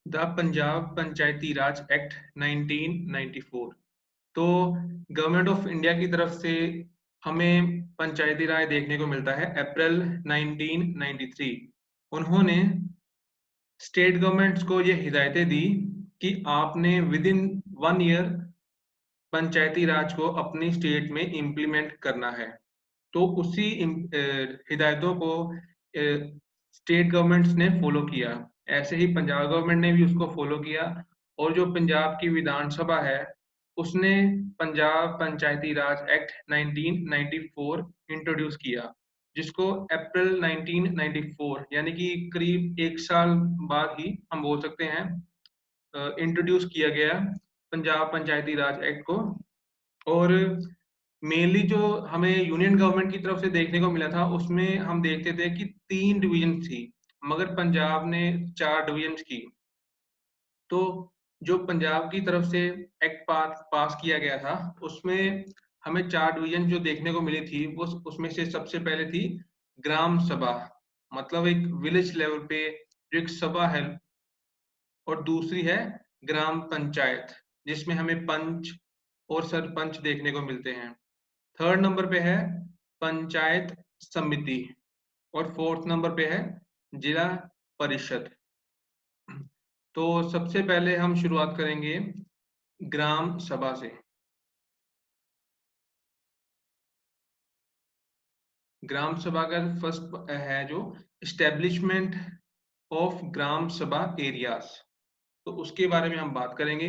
The Punjab Panchayati Raj act 1994। तो government of India की तरफ से हमें पंचायती राज देखने को मिलता है अप्रैल 1993। उन्होंने स्टेट गवर्नमेंट्स को ये हिदायतें दी कि आपने विद इन 1 ईयर पंचायती राज को अपनी स्टेट में इम्प्लीमेंट करना है। तो उसी हिदायतों को स्टेट गवर्नमेंट्स ने फॉलो किया। ऐसे ही पंजाब गवर्नमेंट ने भी उसको फॉलो किया और जो पंजाब की विधानसभा है, उसने पंजाब पंचायती राज एक्ट 1994 इंट्रोड्यूस किया, जिसको अप्रैल 1994 यानी कि करीब 1 साल बाद ही हम बोल सकते हैं इंट्रोड्यूस किया गया पंजाब पंचायती राज एक्ट को। और मेनली जो हमें यूनियन गवर्नमेंट की तरफ से देखने को मिला था, उसमें हम देखते थे कि 3 डिवीज़न थी, मगर पंजाब ने 4 डिवीज़न्स की। तो जो पंजाब की तरफ से एक्ट पास किया गया था, उसमें हमें 4 डिवीज़न जो देखने को मिली थी, वो उसमें से सबसे पहले थी ग्राम सभा, मतलब एक विलेज लेवल पे जो एक सभा है, और दूसरी है ग्राम पंचायत, जिसमें हमें पंच और सरपंच देखने को मिलते हैं। थर्ड नंबर पे है पंचायत समिति और फोर्थ नंबर पे है जिला परिषद। तो सबसे पहले हम शुरुआत करेंगे ग्राम सभा से। ग्राम सभा का फर्स्ट है जो एस्टेब्लिशमेंट ऑफ ग्राम सभा एरियाज। तो उसके बारे में हम बात करेंगे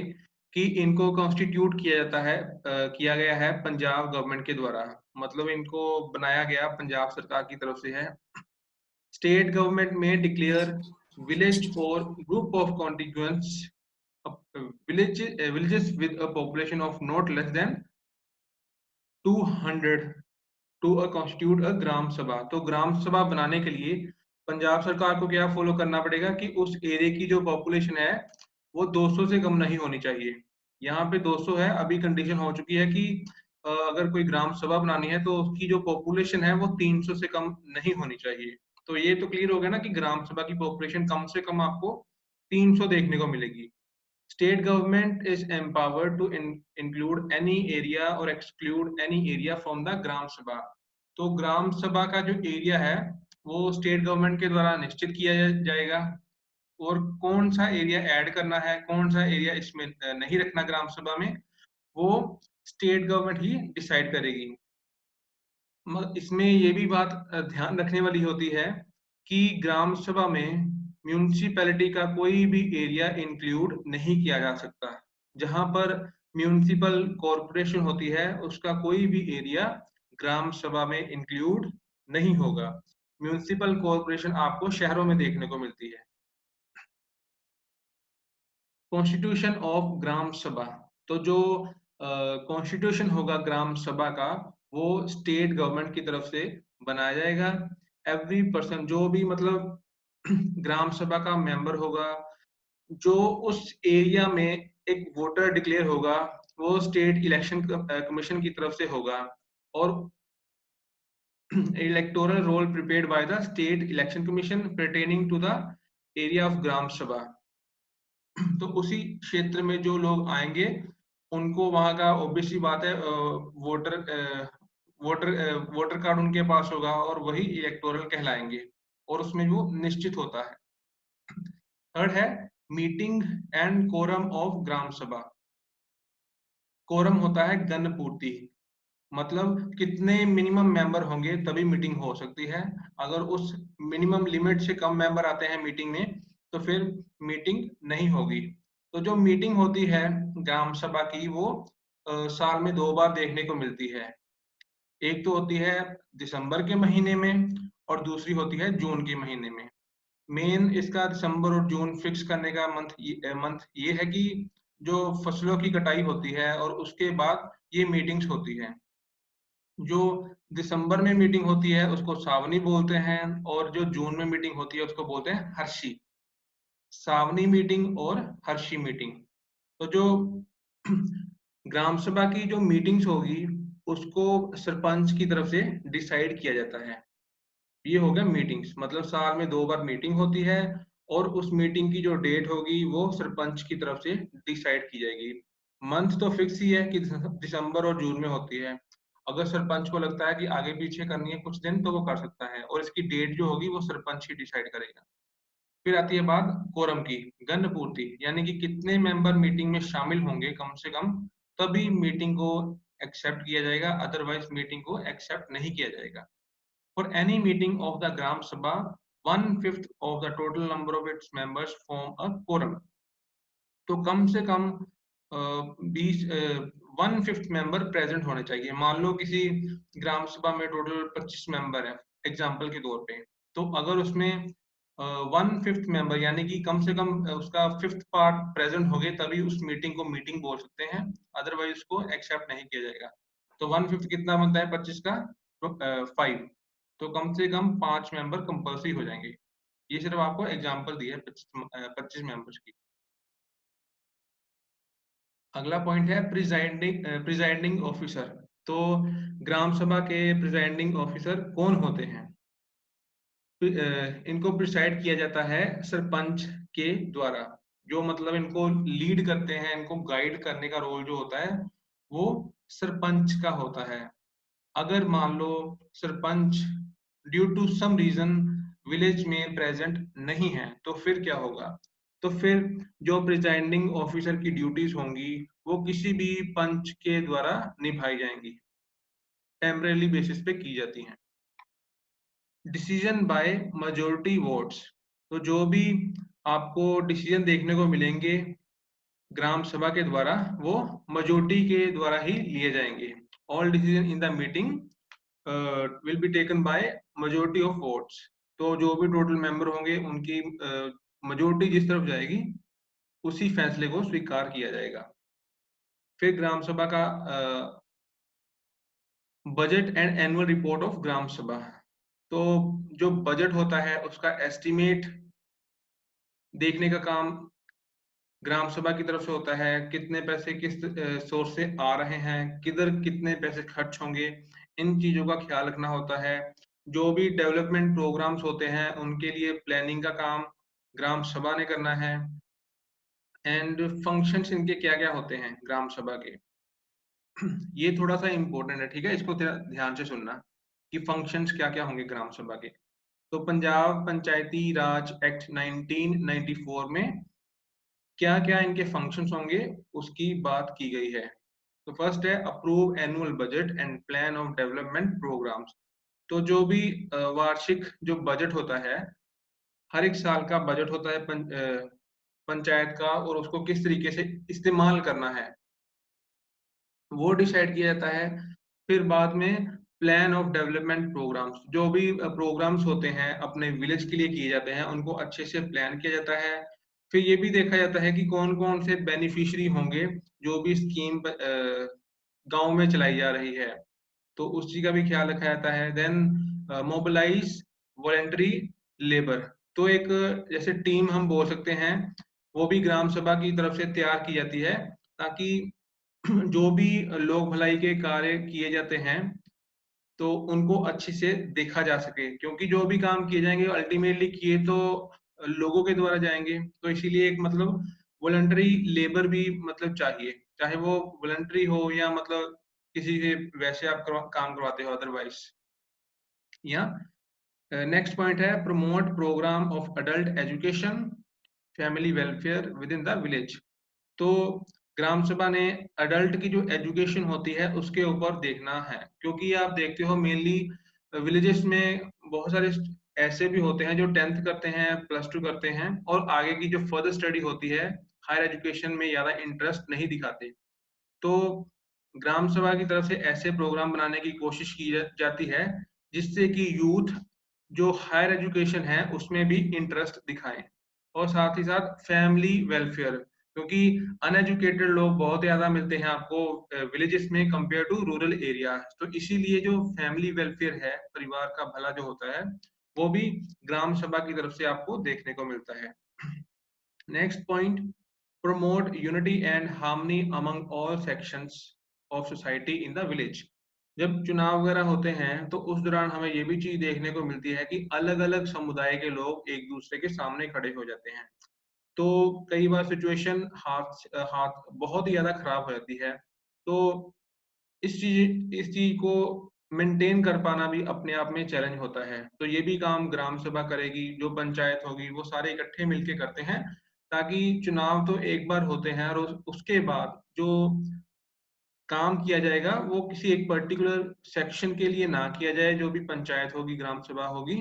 कि इनको कॉन्स्टिट्यूट किया जाता है, किया गया है पंजाब गवर्नमेंट के द्वारा, मतलब इनको बनाया गया पंजाब सरकार की तरफ से है। स्टेट गवर्नमेंट में डिक्लेयर विलेज और group of contiguous villages with a population of not less than 200 to constitute a Gram सभा। तो ग्राम सभा बनाने के लिए पंजाब सरकार को क्या फॉलो करना पड़ेगा कि उस एरिया की जो पॉपुलेशन है वो 200 से कम नहीं होनी चाहिए। यहाँ पे 200 है, अभी कंडीशन हो चुकी है कि अगर कोई ग्राम सभा बनानी है तो उसकी जो पॉपुलेशन है वो 300 से कम नहीं होनी चाहिए। तो ये तो क्लियर हो गया ना कि ग्राम सभा की पॉपुलेशन कम से कम आपको 300 देखने को मिलेगी। State government is empowered to include any area or exclude any area from the ग्राम सभा। तो ग्राम सभा का जो एरिया है वो स्टेट गवर्नमेंट के द्वारा निश्चित किया जाएगा, और कौन सा एरिया ऐड करना है, कौन सा एरिया इसमें नहीं रखना ग्राम सभा में, वो स्टेट गवर्नमेंट ही डिसाइड करेगी। इसमें ये भी बात ध्यान रखने वाली होती है कि ग्राम सभा में म्यूनिसिपैलिटी का कोई भी एरिया इंक्लूड नहीं किया जा सकता। जहां पर म्यूनिसिपल कॉरपोरेशन होती है, उसका कोई भी एरिया ग्राम सभा में इंक्लूड नहीं होगा। म्यूनिसिपल कॉरपोरेशन आपको शहरों में देखने को मिलती है। कॉन्स्टिट्यूशन ऑफ ग्राम सभा। तो जो कॉन्स्टिट्यूशन होगा ग्राम सभा का, वो स्टेट गवर्नमेंट की तरफ से बनाया जाएगा। एवरी पर्सन, जो भी मतलब ग्राम सभा का मेंबर होगा, जो उस एरिया में एक वोटर डिक्लेयर होगा, वो स्टेट इलेक्शन कमीशन की तरफ से होगा, और electoral roll prepared by the state election commission pertaining to the area of Gram सभा। तो उसी क्षेत्र में जो लोग आएंगे, उनको वहां का ऑब्वियस सी बात है वोटर वोटर वोटर कार्ड उनके पास होगा और वही इलेक्टोरल कहलाएंगे, और उसमें वो निश्चित होता है। थर्ड है meeting and quorum of Gram सभा। कोरम होता है गण पूर्ति, मतलब कितने मिनिमम मेंबर होंगे तभी मीटिंग हो सकती है। अगर उस मिनिमम लिमिट से कम मेंबर आते हैं मीटिंग में, तो फिर मीटिंग नहीं होगी। तो जो मीटिंग होती है ग्राम सभा की, वो साल में 2 बार देखने को मिलती है। एक तो होती है दिसंबर के महीने में, और दूसरी होती है जून के महीने में। मेन इसका दिसंबर और जून फिक्स करने का मंथ ये है कि जो फसलों की कटाई होती है और उसके बाद ये मीटिंग्स होती हैं। जो दिसंबर में मीटिंग होती है उसको सावनी बोलते हैं, और जो जून में मीटिंग होती है उसको बोलते हैं हर्षी। सावनी मीटिंग और हर्षी मीटिंग। तो जो ग्राम सभा की जो मीटिंग्स होगी, उसको सरपंच की तरफ से डिसाइड किया जाता है। ये हो गया मीटिंग्स, मतलब साल में 2 बार मीटिंग होती है, और उस मीटिंग की जो डेट होगी वो सरपंच की तरफ से डिसाइड की जाएगी। मंथ तो फिक्स ही है कि दिसंबर और जून में होती है। अगर सरपंच को लगता है कि आगे पीछे करनी है कुछ दिन तो वो कर सकता है और इसकी डेट जो होगी वो सरपंच ही डिसाइड करेगा। फिर आती है बात कोरम की, गण पूर्ति, यानी कि कितने मेंबर मीटिंग में शामिल होंगे कम से कम, तभी मीटिंग को एक्सेप्ट किया जाएगा, अदरवाइज मीटिंग को एक्सेप्ट नहीं किया जाएगा। For any meeting of the Gram Sabha 1/5 of the total number of its members form a quorum. तो कम से कम 1/5 मेंबर प्रेजेंट होने चाहिए। मान लो किसी ग्राम सभा में टोटल 25 मेंबर है एग्जाम्पल के तौर पे, तो अगर उसमें 1/5 मेंबर यानी कि कम से कम उसका 5th पार्ट प्रेजेंट हो गए तभी उस मीटिंग को मीटिंग बोल सकते हैं, अदरवाइज उसको एक्सेप्ट नहीं किया जाएगा। तो 1/5 कितना बनता है 25 का? 5। तो कम से कम 5 मेंबर कंपल्सरी हो जाएंगे। ये सिर्फ आपको एग्जाम्पल दिया है 25 मेंबर्स की। अगला पॉइंट है प्रिजाइडिंग ऑफिसर। तो ग्राम सभा के प्रिजाइडिंग ऑफिसर कौन होते हैं? इनको प्रिसाइड किया जाता है सरपंच के द्वारा, जो मतलब इनको लीड करते हैं, इनको गाइड करने का रोल जो होता है वो सरपंच का होता है। अगर मान लो sarpanch due to some reason village में प्रेजेंट नहीं है तो फिर क्या होगा? तो फिर जो प्रिजाइडिंग ऑफिसर की ड्यूटीज होंगी वो किसी भी पंच के द्वारा निभाई जाएंगी, टेम्परेरी बेसिस पे की जाती हैं। Decision by majority votes. तो जो भी आपको डिसीजन देखने को मिलेंगे ग्राम सभा के द्वारा वो मेजोरिटी के द्वारा ही लिए जाएंगे। All decision in the meeting will be taken by majority of votes. तो जो भी टोटल मेंबर होंगे उनकी मेजोरिटी जिस तरफ जाएगी उसी फैसले को स्वीकार किया जाएगा। फिर ग्राम सभा का budget and annual report of Gram सभा। तो जो बजट होता है उसका एस्टिमेट देखने का काम ग्राम सभा की तरफ से होता है, कितने पैसे किस सोर्स से आ रहे हैं, किधर कितने पैसे खर्च होंगे, इन चीजों का ख्याल रखना होता है। जो भी डेवलपमेंट प्रोग्राम्स होते हैं उनके लिए प्लानिंग का काम ग्राम सभा ने करना है। एंड फंक्शंस इनके क्या क्या होते हैं ग्राम सभा के, ये थोड़ा सा इम्पोर्टेंट है, ठीक है, इसको ध्यान से सुनना कि फंक्शंस क्या क्या होंगे ग्राम सभा के। तो पंजाब पंचायती राज एक्ट 1994 में क्या क्या इनके फंक्शंस होंगे उसकी बात की गई है। तो फर्स्ट है approve annual budget and plan of development programmes. तो जो भी वार्षिक जो बजट होता है, हर एक साल का बजट होता है पंचायत का, और उसको किस तरीके से इस्तेमाल करना है वो डिसाइड किया जाता है। फिर बाद में प्लान ऑफ डेवलपमेंट प्रोग्राम्स, जो भी प्रोग्राम्स होते हैं अपने विलेज के लिए किए जाते हैं उनको अच्छे से प्लान किया जाता है। फिर ये भी देखा जाता है कि कौन कौन से बेनिफिशियरी होंगे जो भी स्कीम गांव में चलाई जा रही है, तो उस चीज का भी ख्याल रखा जाता है। Then mobilise voluntary labour. तो एक जैसे टीम हम बोल सकते हैं, वो भी ग्राम सभा की तरफ से तैयार की जाती है ताकि जो भी लोक भलाई के कार्य किए जाते हैं तो उनको अच्छे से देखा जा सके, क्योंकि जो भी काम किए जाएंगे अल्टीमेटली किए तो लोगों के द्वारा जाएंगे। तो इसीलिए एक मतलब वॉलंटरी लेबर भी मतलब चाहिए, चाहे वो वॉलंटरी हो या मतलब किसी से वैसे आप काम करवाते हो अदरवाइज। या नेक्स्ट पॉइंट है promote programme of adult education family welfare within the village. तो ग्राम सभा ने अडल्ट की जो एजुकेशन होती है उसके ऊपर देखना है, क्योंकि आप देखते हो मेनली विलेजेस में बहुत सारे ऐसे भी होते हैं जो 10th करते हैं, +2 करते हैं और आगे की जो फर्दर स्टडी होती है हायर एजुकेशन में ज्यादा इंटरेस्ट नहीं दिखाते। तो ग्राम सभा की तरफ से ऐसे प्रोग्राम बनाने की कोशिश की जाती है जिससे कि यूथ जो हायर एजुकेशन है उसमें भी इंटरेस्ट दिखाएं, और साथ ही साथ फैमिली वेलफेयर, क्योंकि अनएजुकेटेड लोग बहुत ज्यादा मिलते हैं आपको विलेजेस में कंपेयर टू रूरल एरिया। तो इसीलिए जो फैमिली वेलफेयर है, परिवार का भला जो होता है, वो भी ग्राम सभा की तरफ से आपको देखने को मिलता है। Next point, promote unity and harmony among all sections of society in the village। जब चुनाव वगैरह होते हैं तो उस दौरान हमें ये भी चीज़ देखने को मिलती है कि अलग-अलग समुदाय के लोग एक-दूसरे के सामने खड़े हो जाते हैं। तो कई बार सिचुएशन हाथ बहुत ही ज़्यादा खराब हो जाती है। तो इस चीज़ को मेंटेन कर पाना भी अपने आप में चैलेंज होता है। तो ये भी काम ग्राम सभा करेगी, जो पंचायत होगी, वो सारे इकट्ठे मिलके करते हैं, ताकि चुनाव तो एक बार होते हैं और उसके बाद जो काम किया जाएगा, वो किसी एक पर्टिकुलर सेक्शन के लिए ना किया जाए, जो भी पंचायत होगी, ग्राम सभा होगी,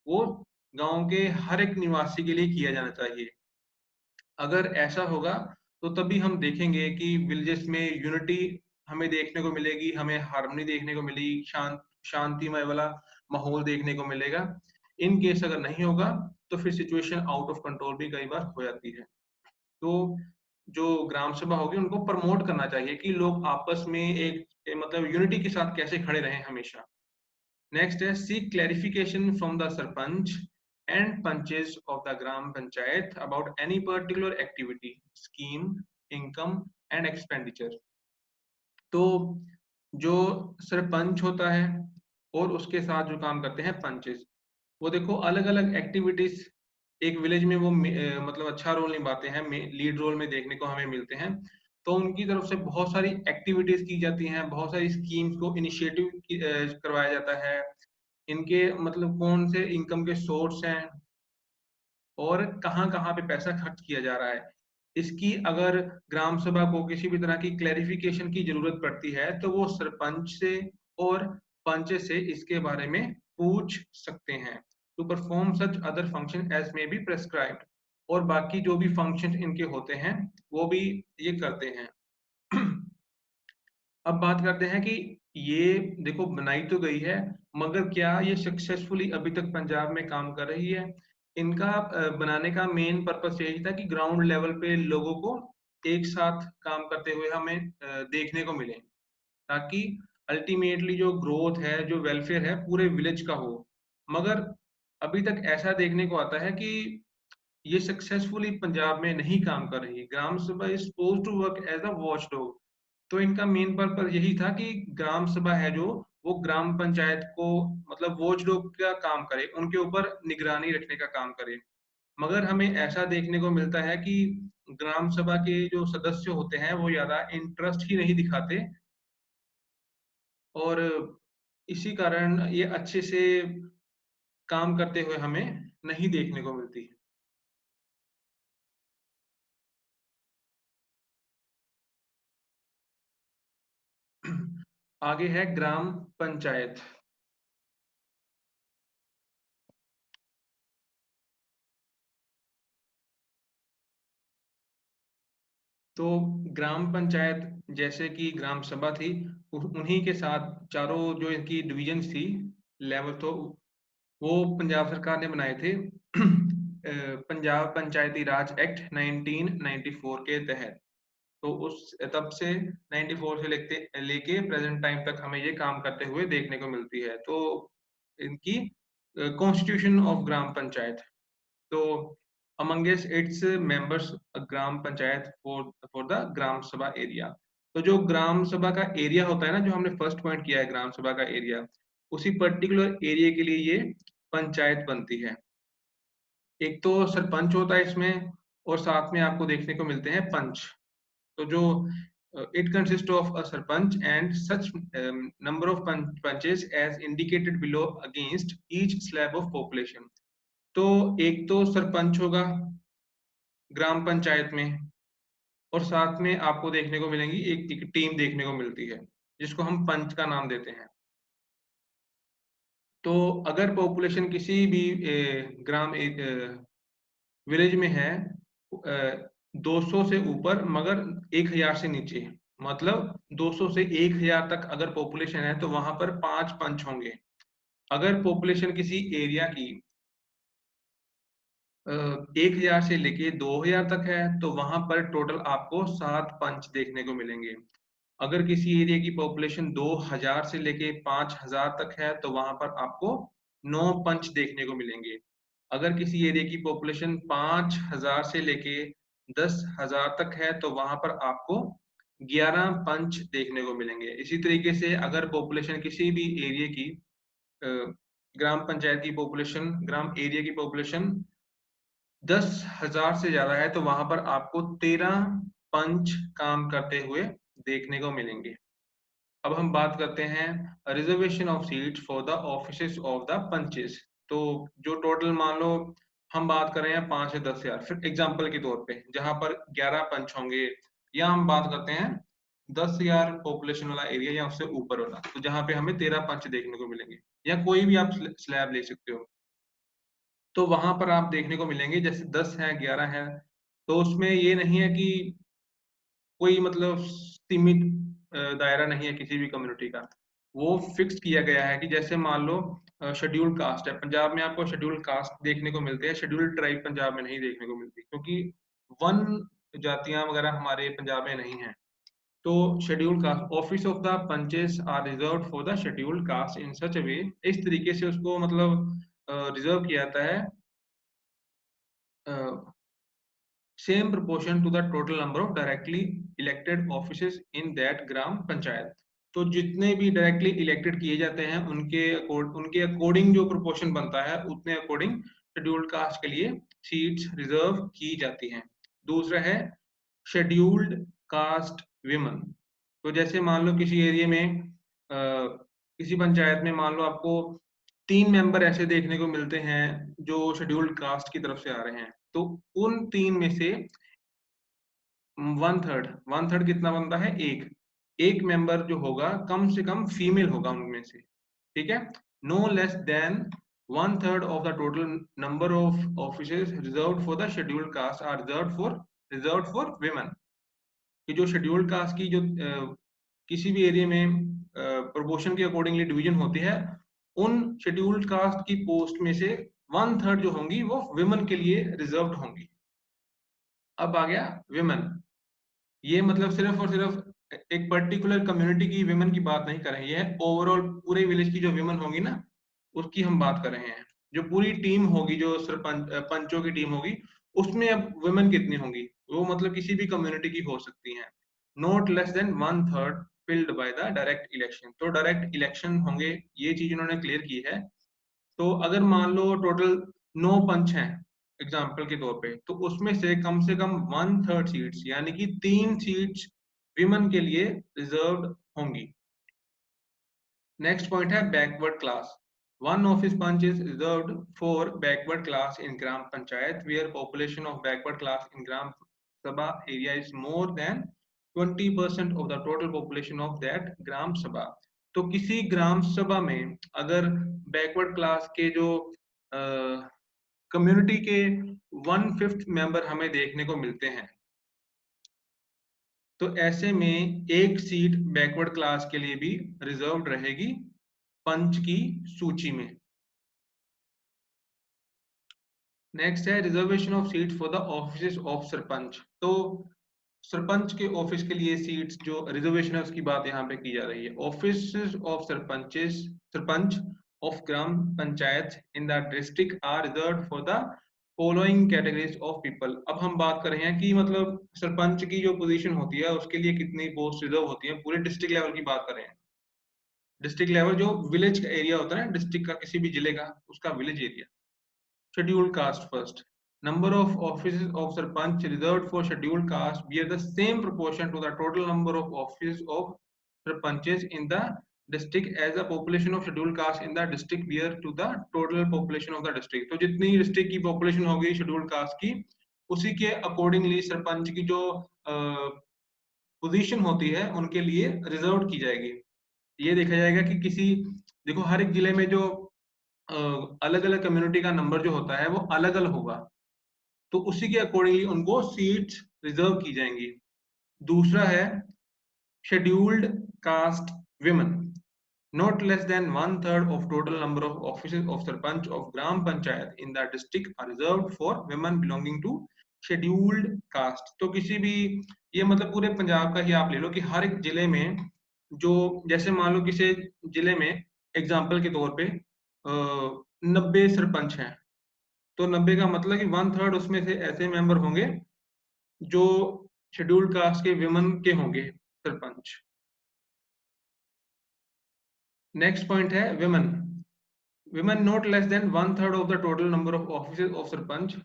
वो गाँव के हर एक निवासी के लिए किया जाना चाहिए। अगर ऐसा होगा, तो तभी हम देखेंगे कि विलेजेस में यूनिटी हमें देखने को मिलेगी, हमें हार्मनी देखने को मिलेगी, शांतिमय वाला माहौल देखने को मिलेगा। इन केस अगर नहीं होगा, तो फिर सिचुएशन आउट ऑफ कंट्रोल भी कई बार हो जाती है। तो जो ग्राम सभा होगी, उनको प्रमोट करना चाहिए कि लोग आपस में मतलब यूनिटी के साथ कैसे खड़े रहें हमेशा। नेक्स्ट है seek clarification from the sarpanch and punches of the gram panchayat about any particular activity, scheme, income and expenditure. तो जो सरपंच होता है और उसके साथ जो काम करते हैं पंचेस, वो देखो अलग-अलग एक्टिविटीज एक विलेज में वो मतलब अच्छा रोल निभाते हैं, लीड रोल में देखने को हमें मिलते हैं। तो उनकी तरफ से बहुत सारी एक्टिविटीज की जाती हैं, बहुत सारी स्कीम्स को इनिशिएटिव करवाया जाता है। इनके मतलब कौन से इनकम के सोर्स हैं और कहाँ-कहाँ पे पैसा खर्च किया जा रहा है। इसकी अगर ग्राम सभा को किसी भी तरह की क्लैरिफिकेशन की ज़रूरत पड़ती है, तो वो सरपंच से और पंच से इसके बारे में पूछ सकते हैं। To perform such other function as may be prescribed, और बाकी जो भी फंक्शन इनके होते हैं, वो भी ये करते हैं। अब बात करते हैं कि ये देखो बनाई तो गई है, मगर क्या ये सक्सेसफुली अभी तक पंजाब में काम कर रही है? इनका बनाने का मेन पर्पस यही था कि ग्राउंड लेवल पे लोगों को एक साथ काम करते हुए हमें देखने को मिले, ताकि अल्टीमेटली जो ग्रोथ है, जो वेलफेयर है, पूरे विलेज का हो। मगर अभी तक ऐसा देखने को आता है कि ये सक्सेसफुली पंजाब में नहीं काम कर रही। Gram sabha is supposed to work as a watchdog. तो इनका मेन पर्पस यही था कि ग्राम सभा है जो, वो ग्राम पंचायत को मतलब वॉचडॉग का काम करे, उनके ऊपर निगरानी रखने का काम करे। मगर हमें ऐसा देखने को मिलता है कि ग्राम सभा के जो सदस्य होते हैं, वो ज़्यादा इंटरेस्ट ही नहीं दिखाते, और इसी कारण ये अच्छे से काम करते हुए हमें नहीं देखने को मिलती। आगे है ग्राम पंचायत। तो ग्राम पंचायत जैसे कि ग्राम सभा थी, उन्हीं के साथ चारों जो इनकी डिविजन्स थी, लेवल, तो वो पंजाब सरकार ने बनाए थे पंजाब पंचायती राज एक्ट 1994 के तहत। तो उस तब से 94 से लेके लेके प्रेजेंट टाइम तक हमें ये काम करते हुए देखने को मिलती है। तो इनकी कॉन्स्टिट्यूशन ऑफ ग्राम पंचायत, तो amongst its members Gram Panchayat for the Gram सभा एरिया। तो जो ग्राम सभा का एरिया होता है ना, जो हमने फर्स्ट पॉइंट किया है ग्राम सभा का एरिया, उसी पर्टिकुलर एरिया के लिए ये पंचायत बनती है। एक तो सरपंच होता है इसमें, और साथ में आपको देखने को मिलते हैं पंच। तो जो it consist of a sarpanch and such number of panches as indicated below against each slab of population. तो एक तो सरपंच होगा ग्राम पंचायत में, और साथ में आपको देखने को मिलेंगी एक टीम देखने को मिलती है, जिसको हम पंच का नाम देते हैं। तो अगर पॉपुलेशन किसी भी विलेज में है 200 से ऊपर मगर 1000 से नीचे, मतलब 200 से 1000 तक अगर पॉपुलेशन है, तो वहां पर 5 पंच होंगे। अगर पॉपुलेशन किसी एरिया की 1000 से लेके 2000 तक है, तो वहां पर टोटल आपको 7 पंच देखने को मिलेंगे। अगर किसी एरिया की पॉपुलेशन 2000 से लेके 5000 तक है, तो वहां पर आपको 9 पंच देखने को मिलेंगे। अगर किसी एरिया की पॉपुलेशन 5000 से लेके 10,000 तक है, तो वहां पर आपको 11 पंच देखने को मिलेंगे। इसी तरीके से अगर पॉपुलेशन किसी भी एरिया की ग्राम पंचायत की पॉपुलेशन, ग्राम एरिया की पॉपुलेशन 10,000 से ज़्यादा है, तो वहाँ पर आपको 13 पंच काम करते हुए देखने को मिलेंगे। अब हम बात करते हैं reservation of seats for the offices of the punches. तो जो टोटल मान लो हम बात कर रहे हैं 5 से 10,000, फिर एग्जांपल के तौर पे जहाँ पर 11 पंच होंगे, या हम बात करते हैं 10,000 पॉपुलेशन वाला एरिया या उससे ऊपर वाला, तो जहाँ पे हमें 13 पंच देखने को मिलेंगे, या कोई भी आप स्लैब ले सकते हो। तो वहां पर आप देखने को मिलेंगे जैसे 10 है, 11 है, तो उसमें ये नहीं है कि कोई मतलब सीमित दायरा नहीं है किसी भी कम्युनिटी का। वो फिक्स किया गया है कि जैसे मान लो शेड्यूल्ड कास्ट है, पंजाब में आपको शेड्यूल्ड कास्ट देखने को मिलते हैं, शेड्यूल्ड ट्राइब पंजाब में नहीं देखने को मिलती, क्योंकि वन जातियां वगैरह हमारे पंजाब में नहीं है। तो scheduled caste office of the panches are reserved for the scheduled caste in such a way, इस तरीके से उसको मतलब रिजर्व किया जाता है same proportion to the total number of directly elected offices in that ग्राम पंचायत। तो जितने भी डायरेक्टली इलेक्टेड किए जाते हैं उनके अकॉर्डिंग जो प्रोपोर्शन बनता है उतने अकॉर्डिंग शेड्यूल्ड कास्ट के लिए सीट्स रिजर्व की जाती हैं। दूसरा है शेड्यूल्ड कास्ट विमन। तो जैसे मान लो किसी एरिया में किसी पंचायत में मान लो आपको 3 मेंबर ऐसे देखने को मिलते हैं जो शेड्यूल्ड कास्ट की तरफ से आ रहे हैं, तो उन 3 में से वन थर्ड कितना बनता है? एक मेंबर जो होगा कम से कम फीमेल होगा उनमें से, ठीक है? No less than one third of the total number of offices reserved for the scheduled caste are reserved for women. कि जो शेड्यूल्ड कास्ट की जो किसी भी एरिया में प्रोपोर्शन के अकॉर्डिंगली डिवीजन होती है, उन शेड्यूल्ड कास्ट की पोस्ट में से वन थर्ड जो होंगी वो विमेन के लिए रिजर्व्ड होंगी। अब आ गया विमेन। ये मतलब सिर्फ और सिर्फ एक पर्टिकुलर कम्युनिटी की विमेन की बात नहीं कर रहे हैं, ये है ओवरऑल पूरे विलेज की जो विमेन होंगी ना, उसकी हम बात कर रहे हैं। जो पूरी टीम होगी, जो सरपंच पंचों की टीम होगी, उसमें अब विमेन कितनी होंगी? वो मतलब किसी भी कम्युनिटी की हो सकती हैं। Not less than one third filled by the direct election. तो डायरेक्ट इलेक्शन होंगे, ये चीज उन्होंने क्लियर की है। तो अगर मान लो टोटल 9 पंच हैं एग्जाम्पल के तौर पे, तो उसमें से कम वन थर्ड सीट्स यानी कि 3 सीट्स विमेन के लिए रिजर्व्ड होंगी। नेक्स्ट पॉइंट है backward class. One office panch is reserved for backward class in gram panchayat where population of backward class in gram सभा area is more than 20% of the total population of that gram सभा। तो किसी ग्राम सभा में अगर बैकवर्ड क्लास के जो कम्युनिटी के 1/5 मेंबर हमें देखने को मिलते हैं, तो ऐसे में एक सीट बैकवर्ड क्लास के लिए भी रिजर्व्ड रहेगी पंच की सूची में। नेक्स्ट है reservation of seat for the office of sarpanch. तो सरपंच के ऑफिस के लिए सीट्स जो रिजर्वेशन है उसकी बात यहाँ पे की जा रही है। Office of sarpanch of gram panchayat in the district are reserved for the following categories of people. अब हम बात कर रहे हैं कि मतलब सरपंच की जो पोजीशन होती है उसके लिए कितनी पोस्ट रिजर्व होती है, पूरे डिस्ट्रिक्ट लेवल की बात कर रहे हैं। डिस्ट्रिक्ट लेवल जो विलेज का एरिया होता है ना, डिस्ट्रिक्ट का किसी भी जिले का, उसका village area. Scheduled caste first. Number of offices of Sarpanch reserved for scheduled caste bear the same proportion to the total number of offices of Sarpanches in the district as the population of scheduled caste in the district bear to the total population of the district. तो जितनी district की population होगी scheduled caste की, उसी के accordingly sarpanch की जो position होती है उनके लिए रिजर्व की जाएगी। ये देखा जाएगा कि किसी, देखो हर एक जिले में जो अलग अलग कम्युनिटी का नंबर जो होता है वो अलग अलग होगा, तो उसी के अकॉर्डिंगली उनको सीट्स रिजर्व की जाएंगी। दूसरा है scheduled caste women. Not less than one third of total number of offices of Sarpanch of Gram Panchayat in the district are reserved for women belonging to scheduled caste। तो किसी भी, ये मतलब पूरे पंजाब का ही आप ले लो कि हर एक जिले में जो, जैसे मान लो किसी जिले में एग्जाम्पल के तौर पे 90 सरपंच हैं, तो 90 का मतलब कि वन थर्ड उसमें से ऐसे मेंबर होंगे जो शेड्यूल्ड कास्ट के विमेन के होंगे। सरपंच। नेक्स्ट पॉइंट है women. Women not less than 1/3 of the total number of offices of sarpanch.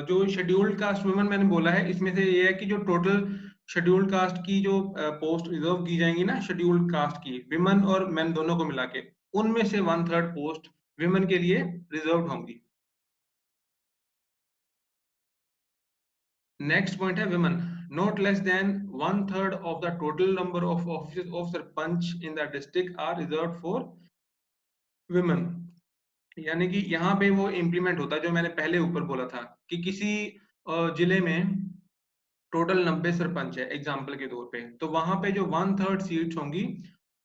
जो शेड्यूल्ड कास्ट वुमेन मैंने बोला है, इसमें से ये है कि जो टोटल शेड्यूल्ड कास्ट की जो पोस्ट रिजर्व की जाएंगी ना शेड्यूल्ड कास्ट की, विमेन और मेन दोनों को मिला के, उनमें से 1/3 पोस्ट विमेन के लिए रिजर्व होंगी। नेक्स्ट पॉइंट है women not less than 1/3 of the total number of offices of sarpanch in the district are reserve for women. यानी कि यहाँ पे वो इम्प्लीमेंट होता है जो मैंने पहले ऊपर बोला था कि किसी जिले में टोटल 90 सरपंच है एग्जाम्पल के तौर पे, तो वहां पे जो 1/3 सीट्स होंगी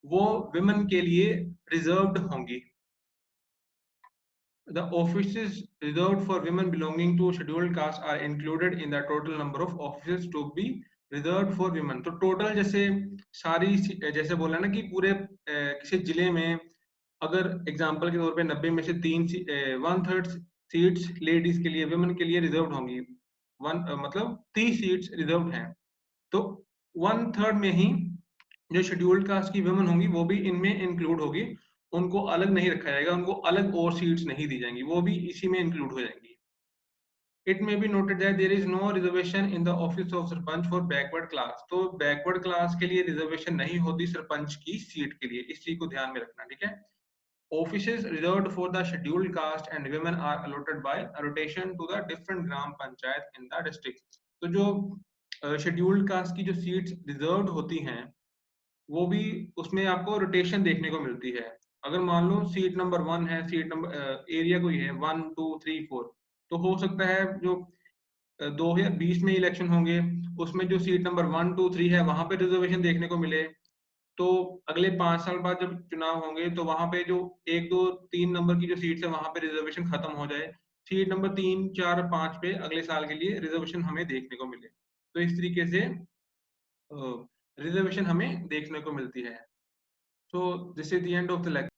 वो विमेन के लिए रिजर्व्ड होंगी। The offices reserved for women belonging to scheduled caste are included in the total number of offices to be reserved for women। तो टोटल जैसे सारी जैसे बोला ना कि पूरे किसी जिले में अगर एग्जाम्पल के तौर पे 90 में से 1/3 सीट्स लेडीज के लिए विमेन के लिए रिजर्व्ड होंगी, मतलब 30 सीट्स रिजर्व्ड हैं, तो 1/3 में ही जो शेड्यूल्ड कास्ट की वुमेन होंगी वो भी इनमें इंक्लूड होगी। उनको अलग नहीं रखा जाएगा, उनको अलग और सीट्स नहीं दी जाएंगी, वो भी इसी में इंक्लूड हो जाएंगी। It may be noted that there is no reservation in the office of sarpanch for backward class. तो बैकवर्ड क्लास के लिए रिजर्वेशन नहीं होती सरपंच की सीट के लिए, इस चीज को ध्यान में रखना, ठीक है। Offices reserved for the scheduled caste and women are allotted by rotation to the different gram panchayat in the district। तो जो शेड्यूल्ड कास्ट की जो सीट्स रिजर्व्ड होती हैं वो भी उसमें आपको रोटेशन देखने को मिलती है। अगर मान लो सीट नंबर 1 है, सीट नंबर एरिया कोई है 1 2 3 4, तो हो सकता है जो 2020 में इलेक्शन होंगे उसमें जो सीट नंबर 1 2 3 है वहां पे रिजर्वेशन देखने को मिले, तो अगले 5 साल बाद जब चुनाव होंगे तो वहां पे जो 1 2 3 नंबर की जो सीट्स है वहां पे रिजर्वेशन खत्म हो जाए, सीट नंबर 3 4 5 पे अगले साल के लिए रिजर्वेशन हमें देखने को मिले। तो इस तरीके से रिजर्वेशन हमें देखने को मिलती है। So this is the end of the lecture.